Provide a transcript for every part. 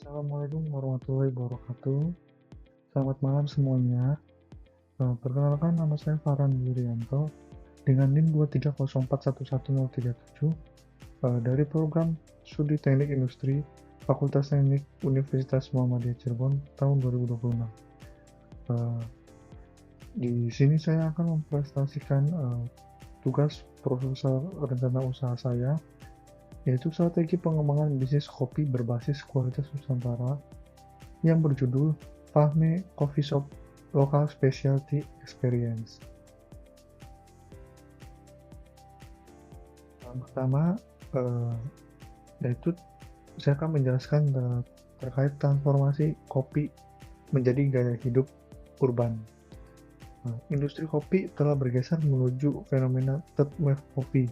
Assalamualaikum warahmatullahi wabarakatuh. Selamat malam semuanya. Perkenalkan nama saya Farhan Yuryanto dengan NIM 230411037 dari program Studi Teknik Industri Fakultas Teknik Universitas Muhammadiyah Cirebon tahun 2026. Eh, di sini saya akan mempresentasikan tugas Profesor Rencana Usaha saya, yaitu strategi pengembangan bisnis kopi berbasis kualitas Nusantara yang berjudul Fahmi Coffee Shop Local Specialty Experience. Yang pertama, eh, yaitu saya akan menjelaskan terkait transformasi kopi menjadi gaya hidup urban. Industri kopi telah bergeser menuju fenomena third wave kopi,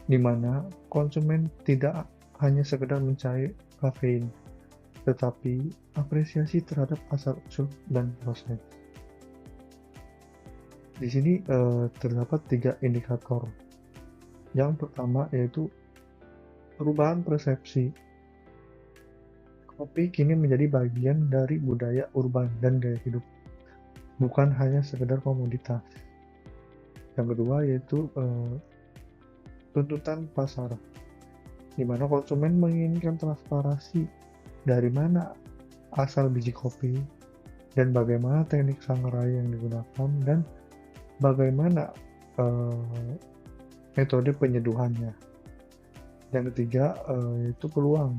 di mana konsumen tidak hanya sekedar mencari kafein, tetapi apresiasi terhadap asal-usul dan proses. Di sini terdapat 3 indikator. Yang pertama yaitu perubahan persepsi. Kopi kini menjadi bagian dari budaya urban dan gaya hidup, bukan hanya sekedar komoditas. Yang kedua yaitu tuntutan pasar, di mana konsumen menginginkan transparansi dari mana asal biji kopi dan bagaimana teknik sangrai yang digunakan dan bagaimana metode penyeduhannya. Yang ketiga yaitu peluang,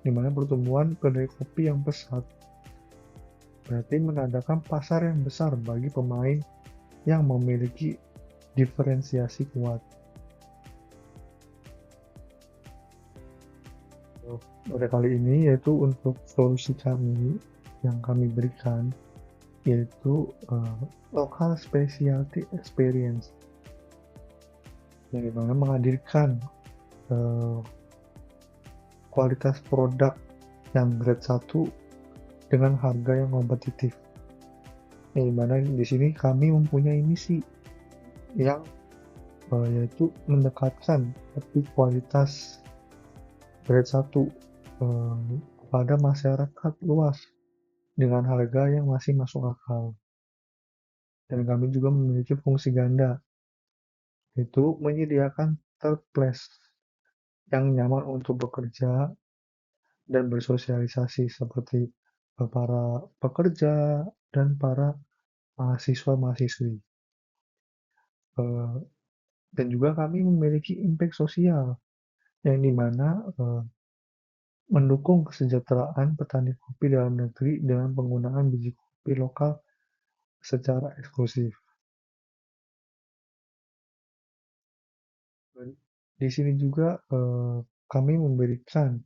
di mana pertumbuhan kedai kopi yang pesat berarti menandakan pasar yang besar bagi pemain yang memiliki diferensiasi kuat. Pada kali ini yaitu untuk solusi kami yang kami berikan yaitu local specialty experience, yang dimana menghadirkan kualitas produk yang grade 1 dengan harga yang kompetitif. Yang dimana di sini kami mempunyai misi yang yaitu mendekatkan kopi kualitas grade 1 kepada masyarakat luas dengan harga yang masih masuk akal. Dan kami juga memiliki fungsi ganda, yaitu menyediakan third place yang nyaman untuk bekerja dan bersosialisasi seperti para pekerja dan para mahasiswa-mahasiswi. Dan juga kami memiliki impact sosial yang dimana mendukung kesejahteraan petani kopi dalam negeri dengan penggunaan biji kopi lokal secara eksklusif. Di sini juga kami memberikan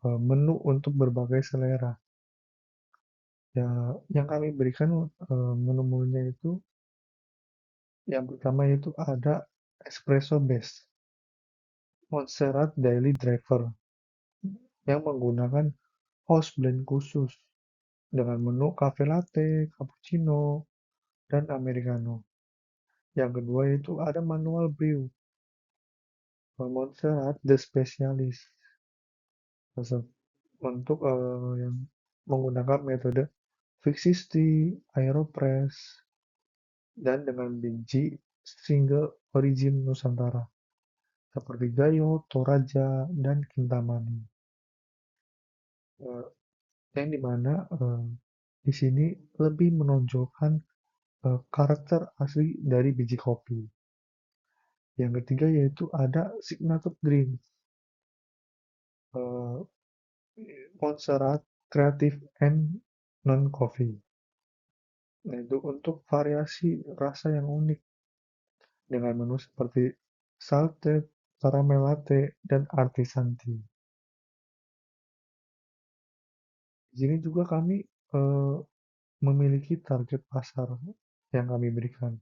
menu untuk berbagai selera. Ya, yang kami berikan menu-menunya itu yang pertama itu ada espresso base, Montserrat Daily Driver yang menggunakan house blend khusus dengan menu cafe latte, cappuccino, dan americano. Yang kedua itu ada manual brew, Montserrat The Specialist untuk yang menggunakan metode 360 Aeropress dan dengan biji single origin Nusantara seperti Gayo, Toraja, dan Kintamani. Yang dimana di sini lebih menonjolkan karakter asli dari biji kopi. Yang ketiga yaitu ada signature drink, Montserrat Creative and Non-Coffee, yaitu untuk variasi rasa yang unik dengan menu seperti salted, caramel latte, dan artisan tea. Di sini juga kami memiliki target pasar yang kami berikan,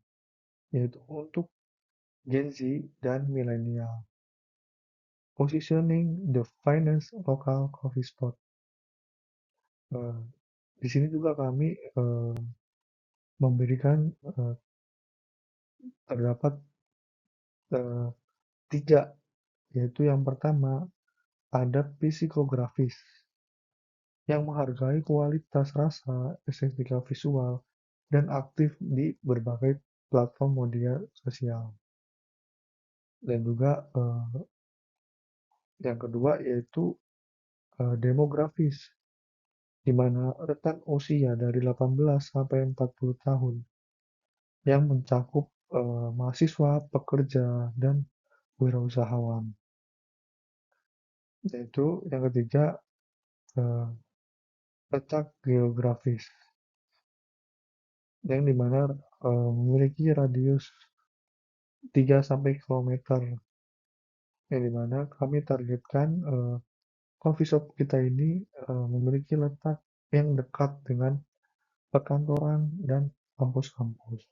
yaitu untuk Gen Z dan milenial. Positioning the finest local coffee spot. Di sini juga kami memberikan terdapat 3, yaitu yang pertama ada psikografis, yang menghargai kualitas rasa, estetika visual, dan aktif di berbagai platform media sosial. Dan juga yang kedua yaitu demografis, di mana rentan usia dari 18 sampai 40 tahun yang mencakup mahasiswa, pekerja, dan wirausahawan. Yaitu yang ketiga eh, letak geografis, yang dimana memiliki radius 3 sampai kilometer, yang dimana kami targetkan coffee shop kita ini memiliki letak yang dekat dengan perkantoran dan kampus-kampus.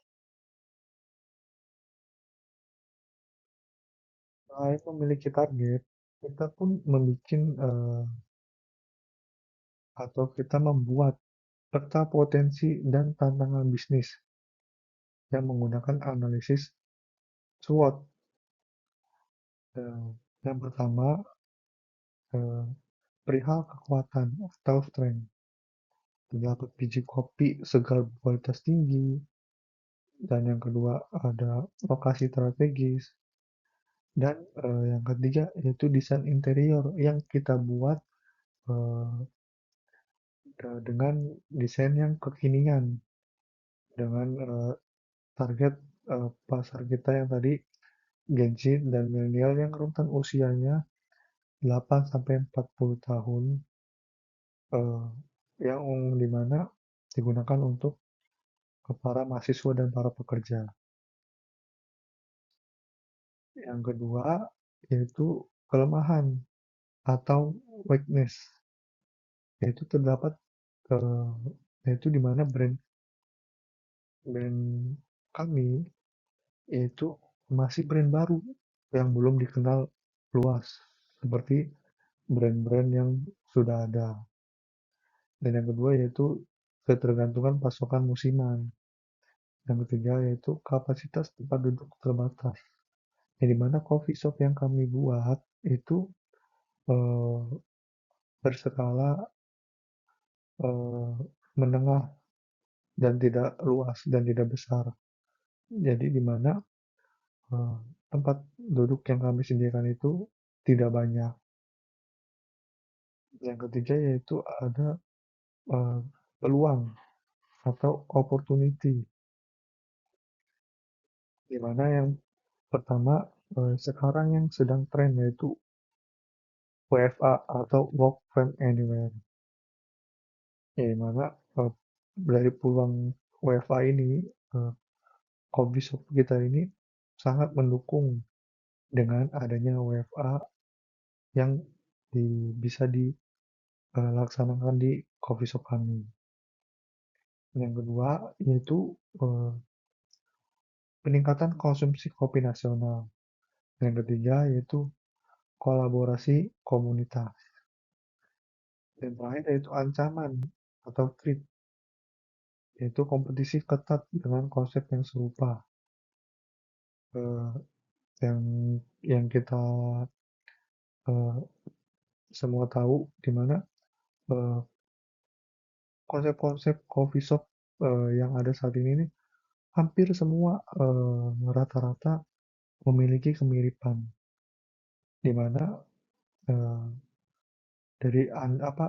Selain memiliki target, kita pun membuat atau kita membuat peta potensi dan tantangan bisnis yang menggunakan analisis SWOT. Eh, yang pertama, eh, perihal kekuatan atau strength. Terdapat biji kopi segar kualitas tinggi, dan yang kedua ada lokasi strategis, dan yang ketiga yaitu desain interior yang kita buat eh, dengan desain yang kekinian, dengan target pasar kita yang tadi Gen Z dan milenial yang rentan usianya 8 sampai 40 tahun, eh, yang dimana digunakan untuk para mahasiswa dan para pekerja. Yang kedua yaitu kelemahan atau weakness, yaitu terdapat eh, yaitu di mana brand kami yaitu masih brand baru yang belum dikenal luas seperti brand-brand yang sudah ada. Dan yang kedua yaitu ketergantungan pasokan musiman. Yang ketiga yaitu kapasitas tempat duduk terbatas. Yang dimana coffee shop yang kami buat itu eh, berskala eh, menengah dan tidak luas dan tidak besar. Jadi dimana tempat duduk yang kami sediakan itu tidak banyak. Yang ketiga yaitu ada eh, peluang atau opportunity, di mana yang pertama sekarang yang sedang tren yaitu WFA atau Work from Anywhere, di mana eh, dari peluang WFA ini eh, coffee shop kita ini sangat mendukung dengan adanya WFA yang bisa dilaksanakan di coffee shop kami. Yang kedua yaitu eh, peningkatan konsumsi kopi nasional. Yang ketiga yaitu kolaborasi komunitas. Dan terakhir yaitu ancaman atau threat, yaitu kompetisi ketat dengan konsep yang serupa. Eh, yang kita eh, semua tahu di mana eh, konsep-konsep coffee shop yang ada saat ini nih, hampir semua rata-rata memiliki kemiripan, di mana eh,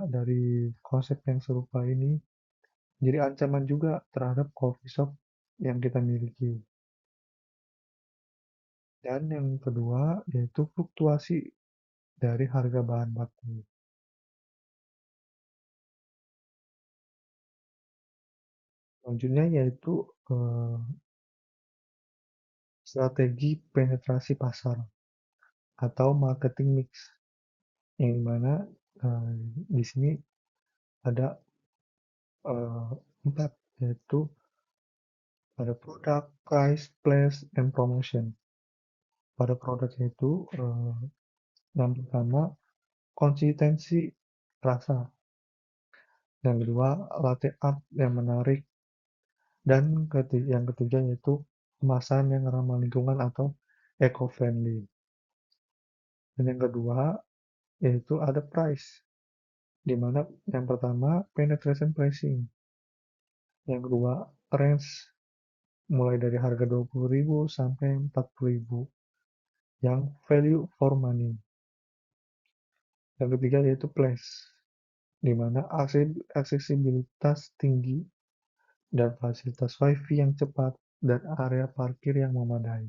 dari konsep yang serupa ini jadi ancaman juga terhadap coffee shop yang kita miliki. Dan yang kedua yaitu fluktuasi dari harga bahan baku. Selanjutnya yaitu eh, strategi penetrasi pasar atau marketing mix, yang mana eh, di sini ada eh, empat, yaitu ada produk, price, place, and promotion. Pada produk itu yang pertama konsistensi rasa, yang kedua latte art yang menarik, dan yang ketiga yaitu kemasan yang ramah lingkungan atau eco-friendly. Dan yang kedua yaitu ada price, di mana yang pertama penetration pricing, yang kedua range mulai dari harga 20.000 sampai 40.000, yang value for money. Yang ketiga yaitu place, di mana aksesibilitas tinggi dan fasilitas wifi yang cepat dan area parkir yang memadai.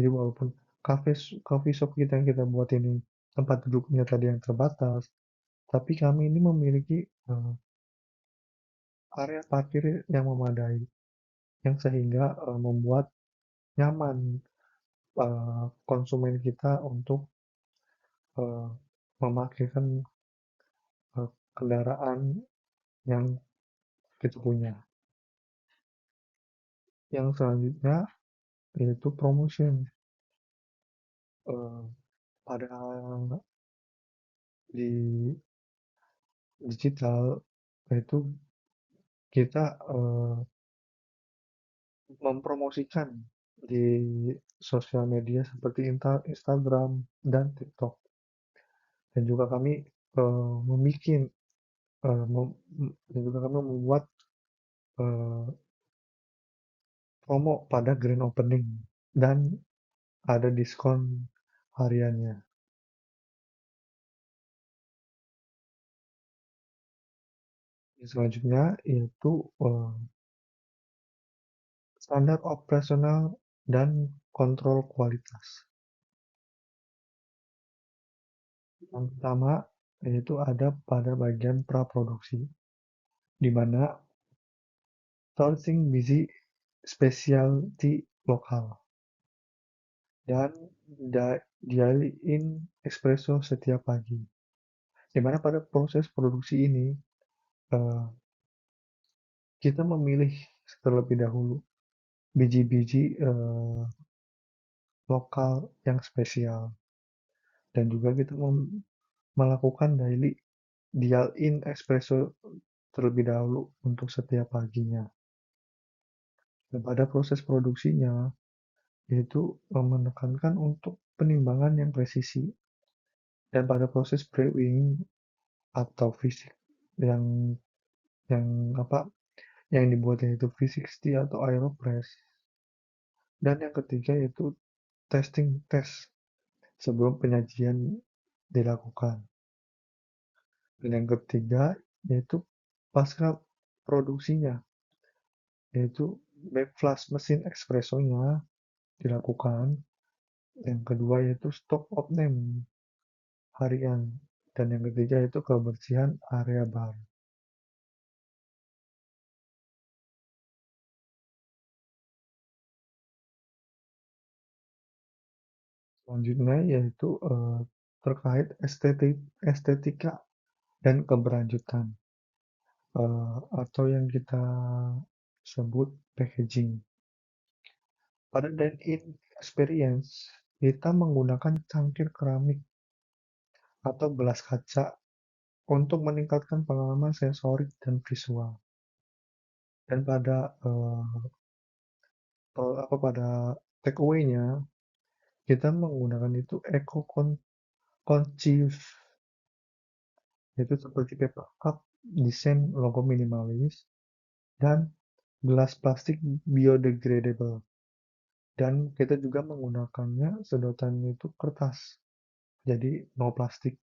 Jadi walaupun coffee shop kita yang kita buat ini tempat duduknya tadi yang terbatas, tapi kami ini memiliki area parkir yang memadai, yang sehingga membuat nyaman konsumen kita untuk uh, memakaikan kendaraan yang kita punya. Yang selanjutnya yaitu promotion. Uh, pada di digital itu kita mempromosikan di sosial media seperti Instagram dan TikTok. Dan juga kami membuat dan juga kami membuat eh, promo pada grand opening dan ada diskon hariannya. Yang selanjutnya yaitu standar operasional dan kontrol kualitas. Yang pertama yaitu ada pada bagian praproduksi, di mana sourcing biji specialty lokal dan daily in espresso setiap pagi. Di mana pada proses produksi ini eh, kita memilih terlebih dahulu biji-biji lokal yang spesial, dan juga kita melakukan daily dial in espresso terlebih dahulu untuk setiap paginya. Dan pada proses produksinya yaitu menekankan untuk penimbangan yang presisi, dan pada proses brewing atau fisik yang yang apa yang dibuatnya itu V60 atau aeropress, dan yang ketiga yaitu testing test sebelum penyajian dilakukan, dan yang ketiga yaitu pasca produksinya, yaitu backflash mesin espressonya dilakukan. Yang kedua yaitu stock uptime harian, dan yang ketiga yaitu kebersihan area bar. Selanjutnya yaitu terkait estetika dan keberlanjutan, atau yang kita sebut packaging. Pada dine-in experience, kita menggunakan cangkir keramik atau gelas kaca untuk meningkatkan pengalaman sensorik dan visual. Dan pada take away-nya kita menggunakan itu eco conscious, yaitu seperti paper cup desain logo minimalis dan gelas plastik biodegradable. Dan kita juga menggunakannya sedotannya itu kertas, jadi no plastik,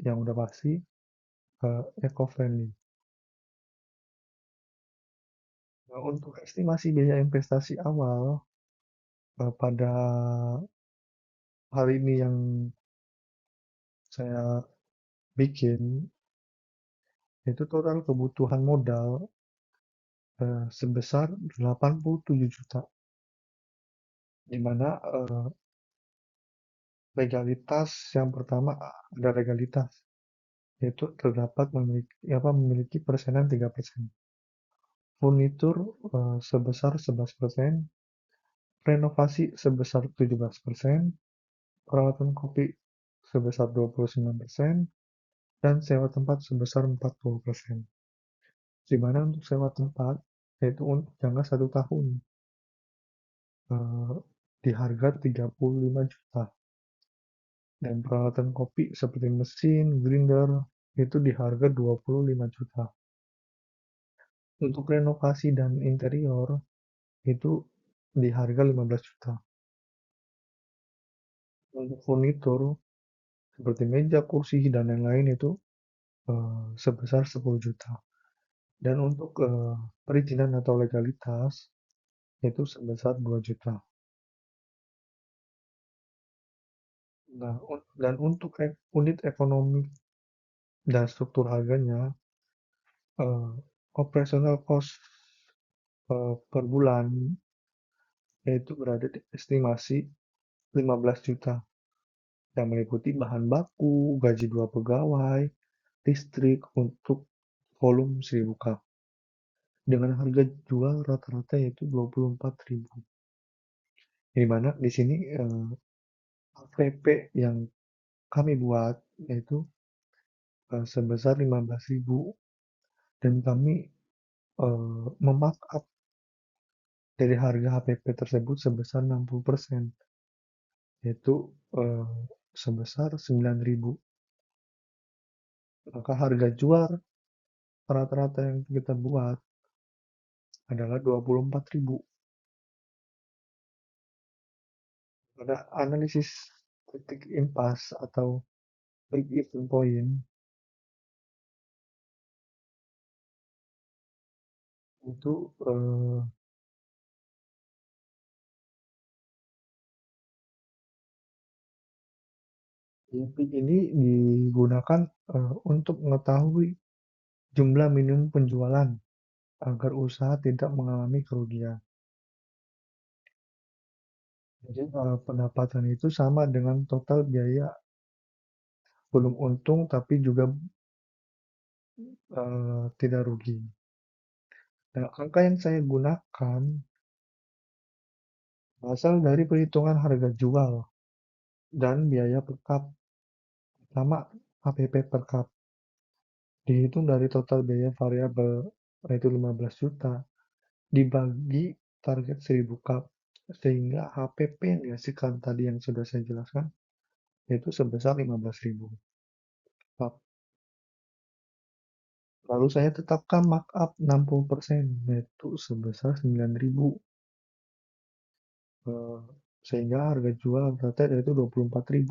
yang udah pasti eco friendly. Nah, untuk estimasi biaya investasi awal pada hal ini yang saya bikin, itu total kebutuhan modal sebesar 87 juta, di mana legalitas yang pertama ada legalitas, yaitu terdapat memiliki persenan 3%, furnitur sebesar 11%, renovasi sebesar 17%, peralatan kopi sebesar 29%, dan sewa tempat sebesar 40%. Di mana untuk sewa tempat yaitu untuk jangka 1 tahun eh, di harga 35 juta, dan peralatan kopi seperti mesin, grinder, itu di harga 25 juta. Untuk renovasi dan interior itu di harga 15 juta. Untuk furnitur seperti meja, kursi, dan lain-lain itu sebesar 10 juta. Dan untuk perizinan atau legalitas itu sebesar 2 juta. Nah, dan untuk unit ekonomi dan struktur harganya, eh, operational cost per bulan yaitu berada di estimasi 15 juta yang meliputi bahan baku, gaji 2 pegawai, listrik untuk volume 1000 cup. Dengan harga jual rata-rata yaitu 24.000. Di mana di sini HVP yang kami buat yaitu sebesar 15.000 dan kami memarkup dari harga HPP tersebut sebesar 60%, yaitu sebesar 9.000. Maka harga jual rata-rata yang kita buat adalah 24.000. Pada analisis titik impas atau break even point itu ini digunakan untuk mengetahui jumlah minimum penjualan agar usaha tidak mengalami kerugian. Jadi pendapatan itu sama dengan total biaya, belum untung tapi juga tidak rugi. Nah, angka yang saya gunakan berasal dari perhitungan harga jual dan biaya per cup. Pertama, HPP per cup dihitung dari total biaya variabel, yaitu 15 juta, dibagi target 1000 cup, sehingga HPP yang dihasilkan tadi yang sudah saya jelaskan, yaitu sebesar 15.000 cup. Lalu saya tetapkan markup 60%, yaitu sebesar 9.000. Sehingga harga jual rata yaitu 24.000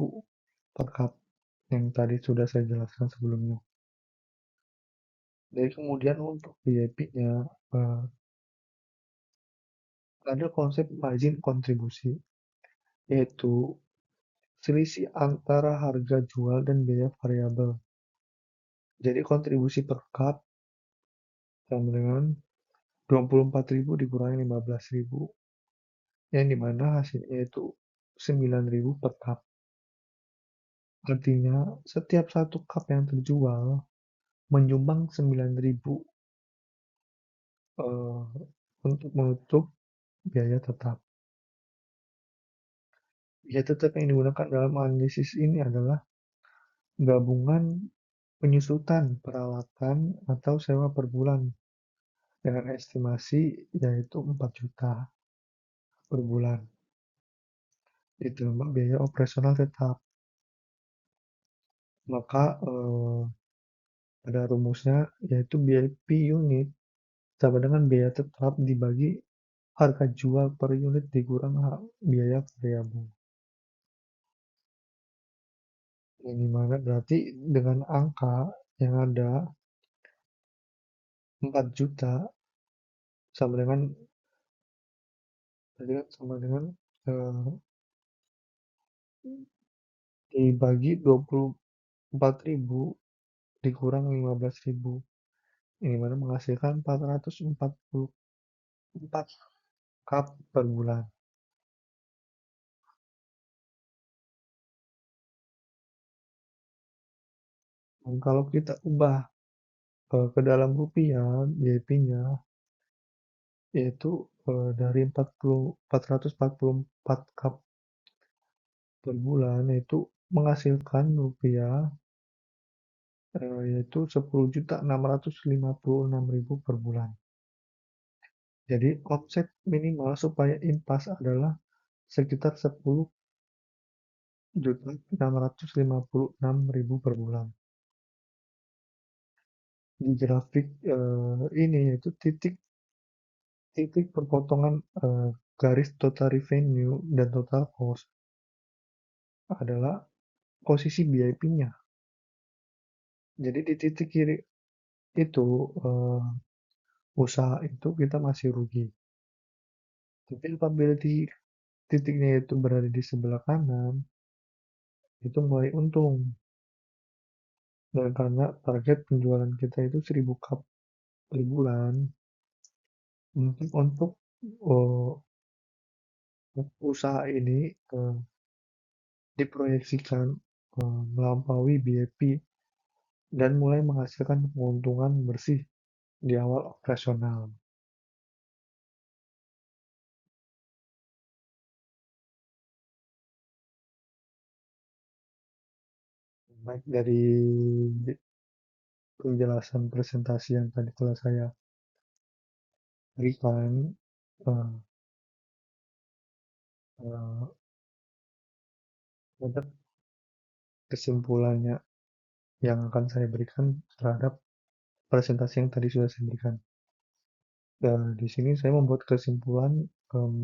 per cup yang tadi sudah saya jelaskan sebelumnya. Jadi kemudian untuk VIP-nya ada konsep margin kontribusi, yaitu selisih antara harga jual dan biaya variabel. Jadi kontribusi per cup sama dengan 24.000 dikurangi 15.000, yang dimana hasilnya itu 9.000 per cup. Artinya setiap satu cup yang terjual menyumbang 9.000 untuk menutup biaya tetap. Biaya tetap yang digunakan dalam analisis ini adalah gabungan penyusutan peralatan atau sewa per bulan dengan estimasi yaitu 4 juta per bulan. Ditambah biaya operasional tetap. Maka pada rumusnya yaitu biaya P unit sama dengan biaya tetap dibagi harga jual per unit dikurang biaya variabel. Yang dimana berarti dengan angka yang ada 4 juta sama dengan sama dengan dibagi 24.000 dikurang 15.000, ini mana menghasilkan 444 cup per bulan. Dan kalau kita ubah ke dalam rupiah JP-nya yaitu dari 444 cup per bulan yaitu menghasilkan rupiah yaitu 10.656.000 per bulan. Jadi omset minimal supaya impas adalah sekitar 10.656.000 per bulan. di grafik ini yaitu titik titik perpotongan garis total revenue dan total cost adalah posisi BIP-nya. Jadi di titik kiri itu usaha itu kita masih rugi. Tapi apabila di titiknya itu berada di sebelah kanan, itu mulai untung. Dan karena target penjualan kita itu 1000 cup per bulan, mungkin untuk eh, usaha ini diproyeksikan melampaui BIP dan mulai menghasilkan keuntungan bersih di awal operasional. Baik dari penjelasan presentasi yang tadi telah saya berikan, eh, eh, ada kesimpulannya yang akan saya berikan terhadap presentasi yang tadi sudah saya berikan. Dan di sini saya membuat kesimpulan em,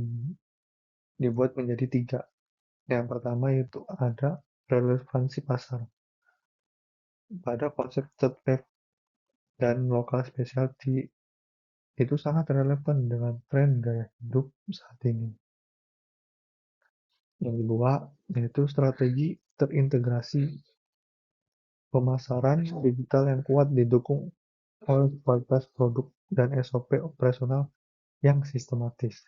dibuat menjadi tiga. Yang pertama yaitu ada relevansi pasar. Pada konsep third wave dan lokal specialty itu sangat relevan dengan tren gaya hidup saat ini. Yang kedua, yaitu strategi terintegrasi pemasaran digital yang kuat didukung oleh kualitas produk dan SOP operasional yang sistematis.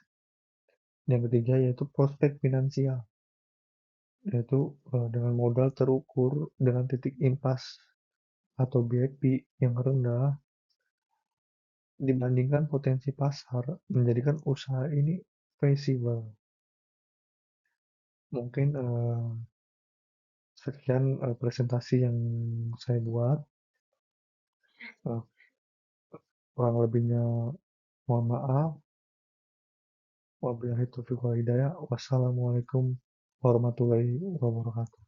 Yang ketiga, yaitu prospek finansial, yaitu dengan modal terukur dengan titik impas atau BIP yang rendah dibandingkan potensi pasar menjadikan usaha ini feasible. Mungkin sekian presentasi yang saya buat. Eh, Kurang lebihnya mohon maaf. Wabillahi taufiq wal hidayah. Wassalamualaikum warahmatullahi wabarakatuh.